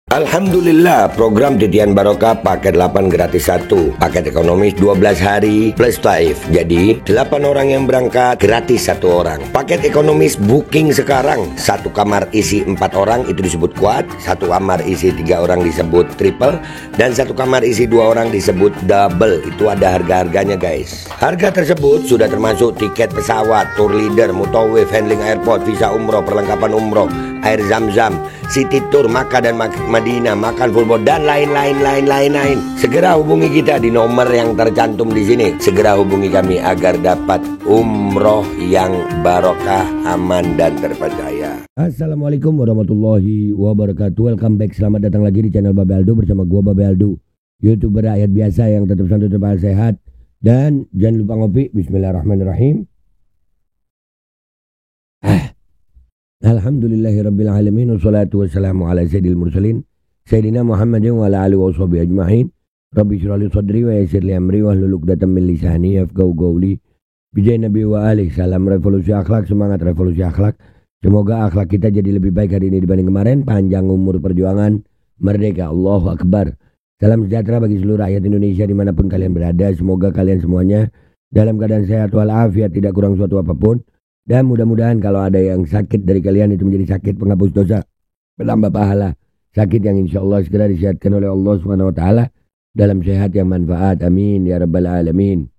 Alhamdulillah, program Titian Barokah paket 8 gratis 1, paket ekonomis 12 hari plus taif. Jadi 8 orang yang berangkat gratis 1 orang. Paket ekonomis booking sekarang, 1 kamar isi 4 orang itu disebut quad, 1 kamar isi 3 orang disebut triple, dan 1 kamar isi 2 orang disebut double. Itu ada harga-harganya guys. Harga tersebut sudah termasuk tiket pesawat, tour leader, mutawif, handling airport, visa umroh, perlengkapan umroh, air zam-zam, city tour, Makkah dan Madinah, makan full board, dan lain-lain. Segera hubungi kita di nomor yang tercantum di sini. Segera hubungi kami agar dapat umroh yang barokah, aman dan terpercaya. Assalamualaikum warahmatullahi wabarakatuh. Welcome back, selamat datang lagi di channel Babe Aldo bersama gua Babe Aldo, YouTuber rakyat biasa yang tetap santai, tetap sehat, dan jangan lupa ngopi. Bismillahirrahmanirrahim. Alhamdulillahirabbil alamin, wassalatu wassalamu ala sayyidil mursalin sayyidina Muhammadin wa ala alihi washabihi ajmain. Rabbi shrah li sadri wa yassir li amri wahlul 'uqdatam min lisani yafqahu qawli. Bijai Nabi wa alihi. Salam revolusi akhlak, semangat revolusi akhlak. Semoga akhlak kita jadi lebih baik hari ini dibanding kemarin. Panjang umur perjuangan, merdeka, Allahu Akbar. Salam sejahtera bagi seluruh rakyat Indonesia dimanapun kalian berada. Semoga kalian semuanya dalam keadaan sehat walafiat, tidak kurang suatu apapun. Dan mudah-mudahan kalau ada yang sakit dari kalian itu menjadi sakit penghapus dosa, penambah pahala, sakit yang insya Allah segera disehatkan oleh Allah SWT dalam sehat yang manfaat. Amin ya rabbal alamin.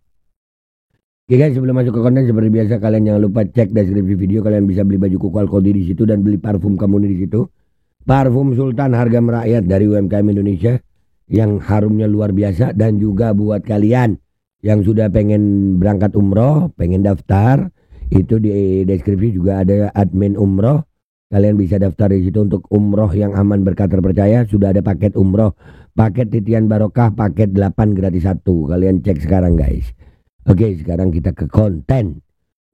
Oke guys, sebelum masuk ke konten seperti biasa, kalian jangan lupa cek deskripsi video. Kalian bisa beli baju kuku Al-Qodi di situ dan beli parfum kamu di situ. Parfum Sultan harga merakyat dari UMKM Indonesia yang harumnya luar biasa. Dan juga buat kalian yang sudah pengen berangkat umroh, pengen daftar, itu di deskripsi juga ada admin umroh. Kalian bisa daftar di situ untuk umroh yang aman, berkah, terpercaya. Sudah ada paket umroh, paket Titian Barokah, paket 8 gratis 1. Kalian cek sekarang guys. Oke, sekarang kita ke konten.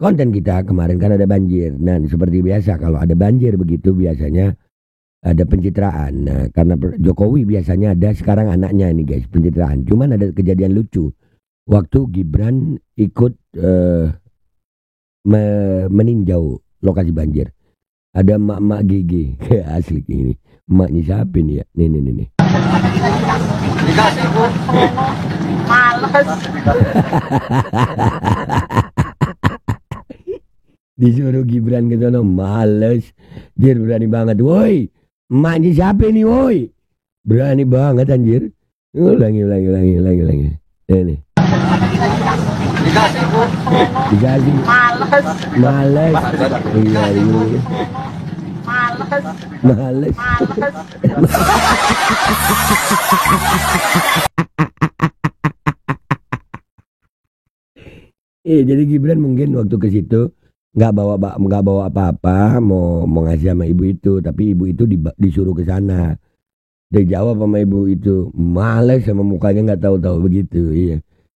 Konten kita kemarin kan ada banjir. Nah, seperti biasa kalau ada banjir begitu biasanya ada pencitraan. Nah, karena Jokowi biasanya ada, sekarang anaknya ini guys pencitraan. Cuman ada kejadian lucu. Waktu Gibran ikut meninjau lokasi banjir, ada emak-emak gigi asli ini. Emaknya siapa nih ya? Nih. Males. Disuruh Gibran ke sana, males. Dia berani banget, woi. Emaknya siapa nih, woi? Berani banget anjir. Ulangi. Ini. Dikasih. Males. Iya. Males. Jadi Gibran mungkin waktu ke situ nggak bawa apa-apa, mau ngasih sama ibu itu, tapi ibu itu disuruh ke sana. Dia jawab sama ibu itu, males sama mukanya nggak tahu begitu. Iya.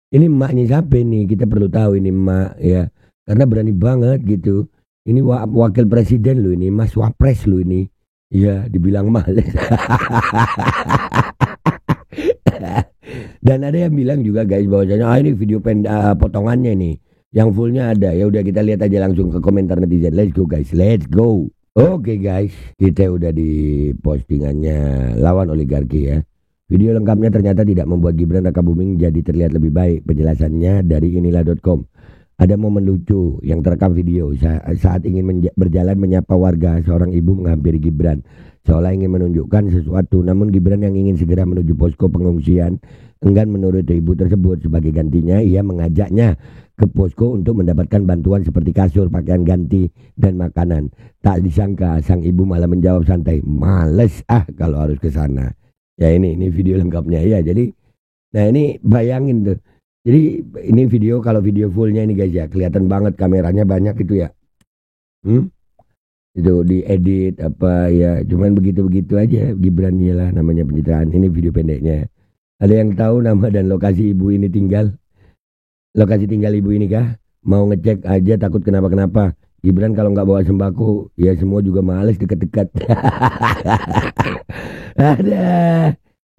Ini emaknya siapa nih? Kita perlu tahu ini emak ya. Karena berani banget gitu. Ini wakil presiden lu ini, Mas Wapres lu ini. Ya, dibilang males. Dan ada yang bilang juga guys bahwasanya ini video potongannya nih. Yang fullnya ada. Ya udah kita lihat aja langsung ke komentar netizen. Let's go guys, let's go. Oke guys, kita udah di postingannya lawan oligarki ya. Video lengkapnya ternyata tidak membuat Gibran Rakabuming jadi terlihat lebih baik. Penjelasannya dari inilah.com. Ada momen lucu yang terekam video saat ingin berjalan menyapa warga. Seorang ibu menghampiri Gibran seolah ingin menunjukkan sesuatu. Namun Gibran yang ingin segera menuju posko pengungsian enggan menuruti ibu tersebut. Sebagai gantinya ia mengajaknya ke posko untuk mendapatkan bantuan seperti kasur, pakaian ganti, dan makanan. Tak disangka sang ibu malah menjawab santai, males kalau harus ke sana. Ya ini video lengkapnya ya. Jadi nah ini bayangin tuh. Jadi ini video, kalau video fullnya ini guys ya, kelihatan banget kameranya banyak itu ya. Itu diedit apa ya, cuman begitu aja. Gibran lah namanya pencitraan. Ini video pendeknya. Ada yang tahu nama dan lokasi ibu ini tinggal? Lokasi tinggal ibu ini kah? Mau ngecek aja takut kenapa-kenapa. Gibran kalau nggak bawa sembako, ya semua juga males dekat-dekat. Ada.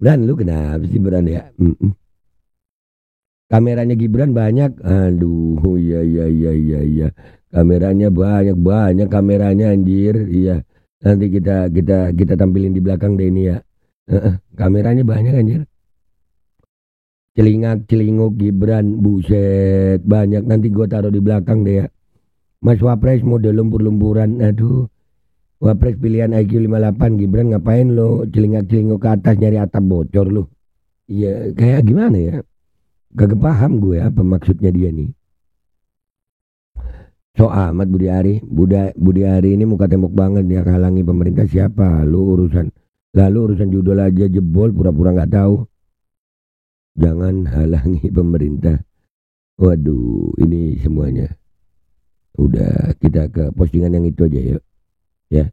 Bran, lu kenapa sih Bran ya? Kameranya Gibran banyak. Aduh, iya. Kameranya banyak kameranya anjir. Iya. Nanti kita tampilin di belakang deh ini ya. Kameranya banyak anjir. Celingak celinguk Gibran, buset banyak, nanti gue taruh di belakang deh ya. Mas Wapres model lumpur-lumpuran, aduh. Wapres pilihan IQ 58, Gibran ngapain lo celingak celinguk ke atas nyari atap bocor lo. Iya kayak gimana ya, gak paham gue apa maksudnya dia nih. So amat Budi Ari, Budi Ari ini muka tembok banget, dia halangi pemerintah siapa? Lalu urusan judul aja jebol pura-pura nggak tahu. Jangan halangi pemerintah. Waduh, ini semuanya. Udah kita ke postingan yang itu aja yuk. Ya,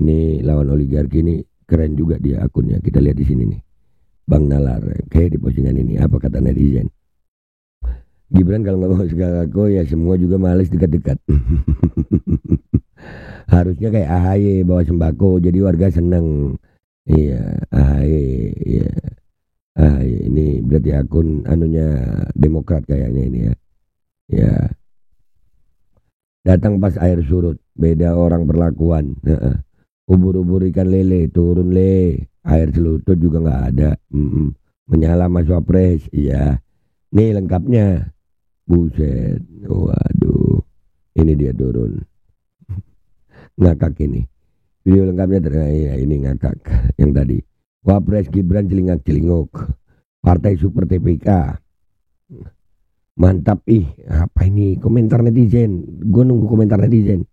ini lawan oligarki ini keren juga dia akunnya. Kita lihat di sini nih. Bang Nalar, kayak di postingan ini apa kata netizen? Gibran kalau nggak mau sembako ya semua juga males dekat-dekat. Harusnya kayak AHY bawa sembako jadi warga seneng. Iya, AHY, iya. Ini berarti akun anunya Demokrat kayaknya ini ya. Ya. Datang pas air surut, beda orang perlakuan. Ubur-ubur ikan lele, turun le. Air selutut juga nggak ada. Menyala Mas Wapres, iya. Nih lengkapnya. Buset, waduh. Ini dia turun. Ngakak ini. Video lengkapnya ya, ini ngakak yang tadi. Wapres Gibran celingak celinguk. Partai Super TPK. Mantap apa ini komentar netizen. Gue nunggu komentar netizen.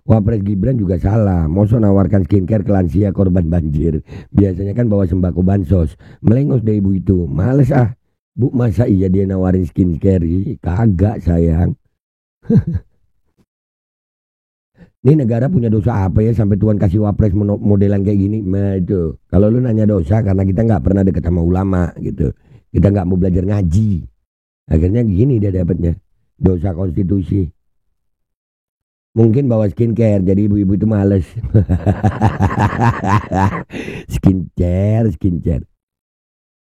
Wapres Gibran juga salah. Mosok nawarkan skincare ke lansia korban banjir. Biasanya kan bawa sembako bansos. Melengos deh ibu itu. Males Bu, masa iya dia nawarin skincare? Kagak sayang. Ini negara punya dosa apa ya sampai Tuhan kasih wapres modelan kayak gini? Nah itu, kalau lu nanya dosa karena kita nggak pernah deket sama ulama gitu, kita nggak mau belajar ngaji, akhirnya gini dia dapatnya, dosa konstitusi. Mungkin bawa skincare, jadi ibu-ibu itu males. skincare.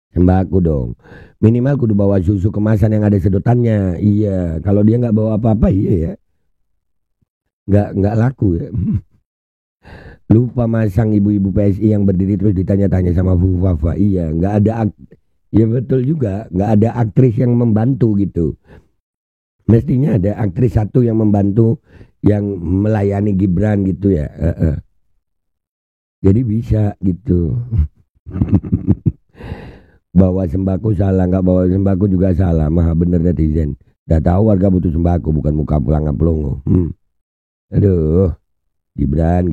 Sembako dong. Minimal kudu bawa susu kemasan yang ada sedotannya. Iya, kalau dia nggak bawa apa-apa, iya ya. Nggak laku ya. Lupa masang ibu-ibu PSI yang berdiri terus ditanya-tanya sama Bu Fafa. Iya, nggak ada ya betul juga, nggak ada aktris yang membantu gitu. Mestinya ada aktris satu yang membantu, yang melayani Gibran gitu ya. Jadi bisa gitu. Bawa sembako salah, nggak bawa sembako juga salah. Maha bener netizen. Udah tahu warga butuh sembako, bukan muka pulang pelongo. Aduh, Gibran.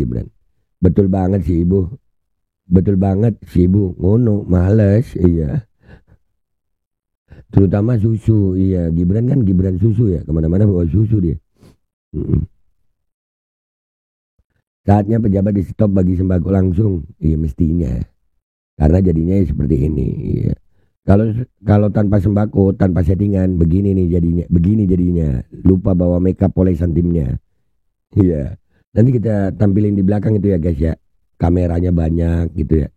Betul banget sih ibu. Ngono, males, iya. Terutama susu, iya. Gibran kan Gibran susu ya, kemana-mana bawa susu dia. Saatnya pejabat di stop bagi sembako langsung, iya mestinya. Karena jadinya seperti ini, iya. Kalau tanpa sembako, tanpa settingan, begini jadinya. Lupa bawa makeup olesan timnya. Iya. Nanti kita tampilin di belakang itu ya guys ya. Kameranya banyak gitu ya.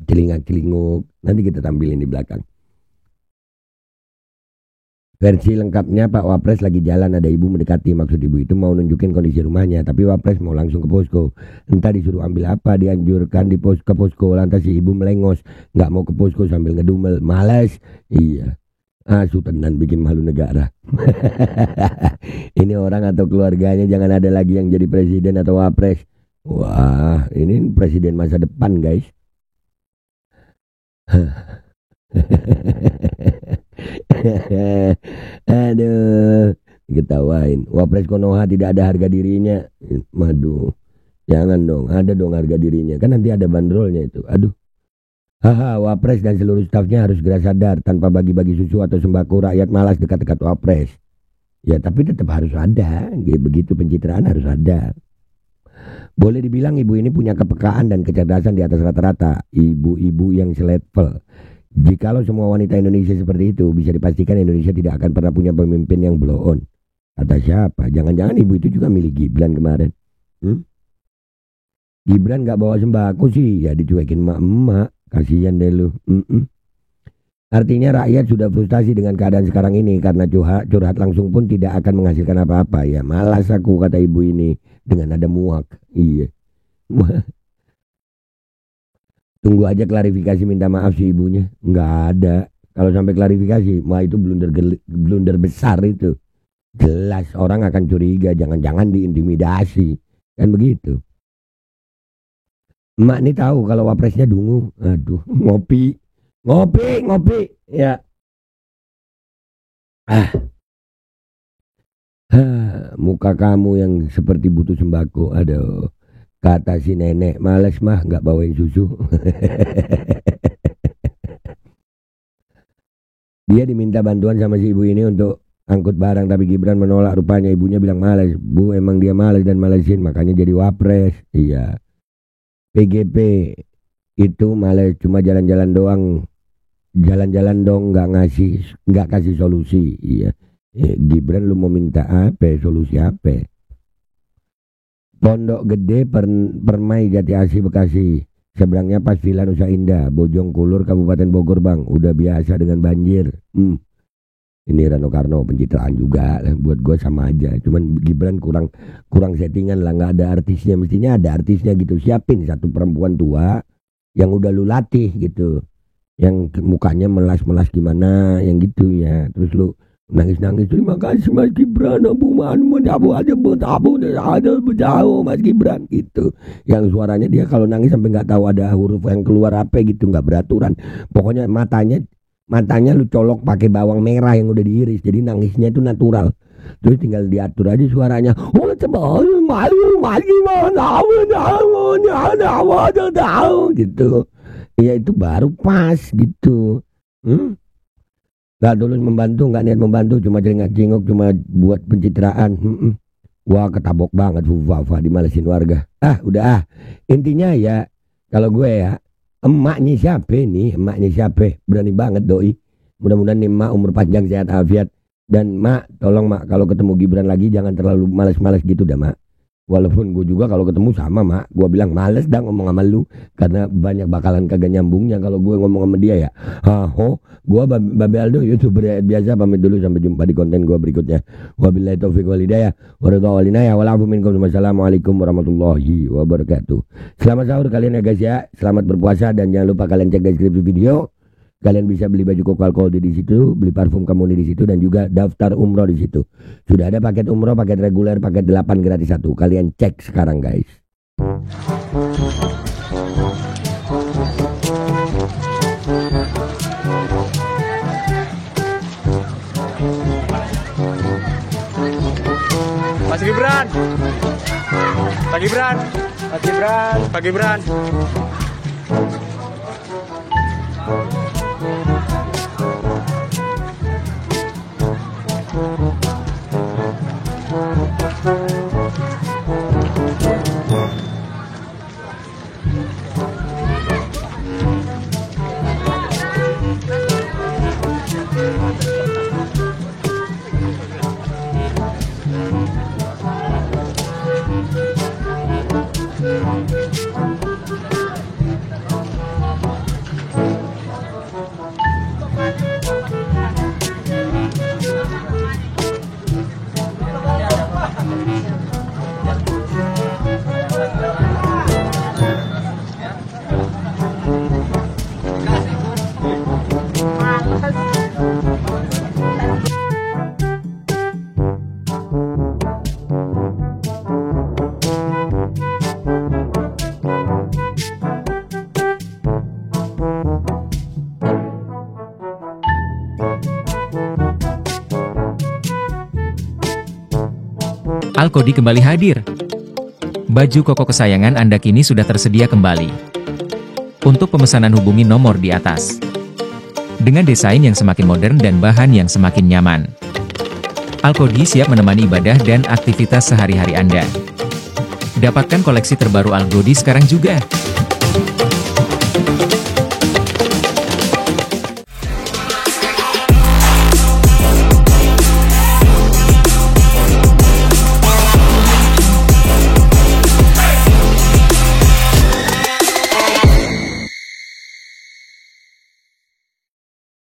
Celingak-celinguk. Nanti kita tampilin di belakang. Versi lengkapnya Pak Wapres lagi jalan, ada ibu mendekati. Maksud ibu itu mau nunjukin kondisi rumahnya, tapi Wapres mau langsung ke posko. Entah disuruh ambil apa, dianjurkan ke posko. Lantas si ibu melengos, nggak mau ke posko sambil ngedumel. Males. Iya. Asu tenan bikin malu negara. Ini orang atau keluarganya jangan ada lagi yang jadi presiden atau wapres. Wah, ini presiden masa depan guys. Aduh, ketawain. Wapres Konoha tidak ada harga dirinya. Waduh, jangan dong, ada dong harga dirinya. Kan nanti ada bandrolnya itu. Aduh. Wapres dan seluruh stafnya harus segera sadar. Tanpa bagi-bagi susu atau sembako, rakyat malas dekat-dekat wapres. Ya tapi tetap harus ada. Begitu pencitraan harus ada. Boleh dibilang ibu ini punya kepekaan dan kecerdasan di atas rata-rata. Ibu-ibu yang selevel. Jikalau semua wanita Indonesia seperti itu, bisa dipastikan Indonesia tidak akan pernah punya pemimpin yang blow on. Kata siapa? Jangan-jangan ibu itu juga milih Gibran kemarin. Gibran gak bawa sembako sih, ya dicuekin emak-emak. Kasihan deh lu. Artinya rakyat sudah frustasi dengan keadaan sekarang ini, karena curhat langsung pun tidak akan menghasilkan apa-apa. Ya malas aku, kata ibu ini dengan nada muak. Iya. Tunggu aja klarifikasi minta maaf si ibunya. Nggak ada. Kalau sampai klarifikasi, wah itu blunder besar itu. Jelas orang akan curiga, jangan-jangan diintimidasi. Kan begitu. Emak nih tahu kalau wapresnya Dungu. Aduh, ngopi. Ya. Muka kamu yang seperti butuh sembako. Aduh. Kata si nenek, males mah nggak bawain susu. Dia diminta bantuan sama si ibu ini untuk angkut barang, tapi Gibran menolak. Rupanya ibunya bilang males. Bu, emang dia males dan malesin, makanya jadi wapres. Iya. PGP itu males, cuma jalan-jalan doang. Jalan-jalan dong, nggak kasih solusi. Iya. Gibran lu mau minta apa? Solusi apa? Pondok Gede Permai Jati Asih Bekasi. Seberangnya pas Villa Nusa Indah, Bojong Kulur Kabupaten Bogor bang. Udah biasa dengan banjir. Ini Rano Karno pencitraan juga lah. Buat gue sama aja. Cuman Gibran kurang settingan lah. Nggak ada artisnya. Mestinya ada artisnya gitu. Siapin satu perempuan tua yang udah lu latih gitu. Yang mukanya melas-melas gimana. Yang gitu ya. Terus lu nangis-nangis, terima kasih Mas Gibran, Mas Gibran gitu. Yang suaranya dia kalau nangis sampai nggak tahu ada huruf yang keluar apa gitu, nggak beraturan. Pokoknya matanya lu colok pakai bawang merah yang udah diiris, jadi nangisnya itu natural. Terus tinggal diatur aja suaranya. Gitu. Ya itu baru pas gitu. Gak dulu membantu, gak niat membantu, cuma jenguk, cuma buat pencitraan. Wah ketabok banget, Fufa dimalesin warga. Udah. Intinya ya, kalau gue ya, emaknya siapa? Berani banget doi. Mudah-mudahan nih emak umur panjang, sehat, afiat. Dan mak, tolong mak, kalau ketemu Gibran lagi jangan terlalu males-males gitu dah mak. Walaupun gue juga kalau ketemu sama mak, gue bilang males dah ngomong sama lu, karena banyak bakalan kagak nyambungnya kalau gue ngomong sama dia ya. Gue Babe Aldo, YouTuber biasa, pamit dulu, sampai jumpa di konten gue berikutnya. Wabillahi taufiq wal hidayah, wassalamualaikum warahmatullahi wabarakatuh. Selamat sahur kalian ya guys ya, selamat berpuasa, dan jangan lupa kalian cek deskripsi video. Kalian bisa beli baju Kokal di situ, beli parfum Kamuni di situ, dan juga daftar umroh di situ. Sudah ada paket umroh, paket reguler, paket 8 gratis 1. Kalian cek sekarang guys. Mas Gibran. Pak Gibran. Alkodi kembali hadir. Baju koko kesayangan Anda kini sudah tersedia kembali. Untuk pemesanan hubungi nomor di atas. Dengan desain yang semakin modern dan bahan yang semakin nyaman. Alkodi siap menemani ibadah dan aktivitas sehari-hari Anda. Dapatkan koleksi terbaru Alkodi sekarang juga.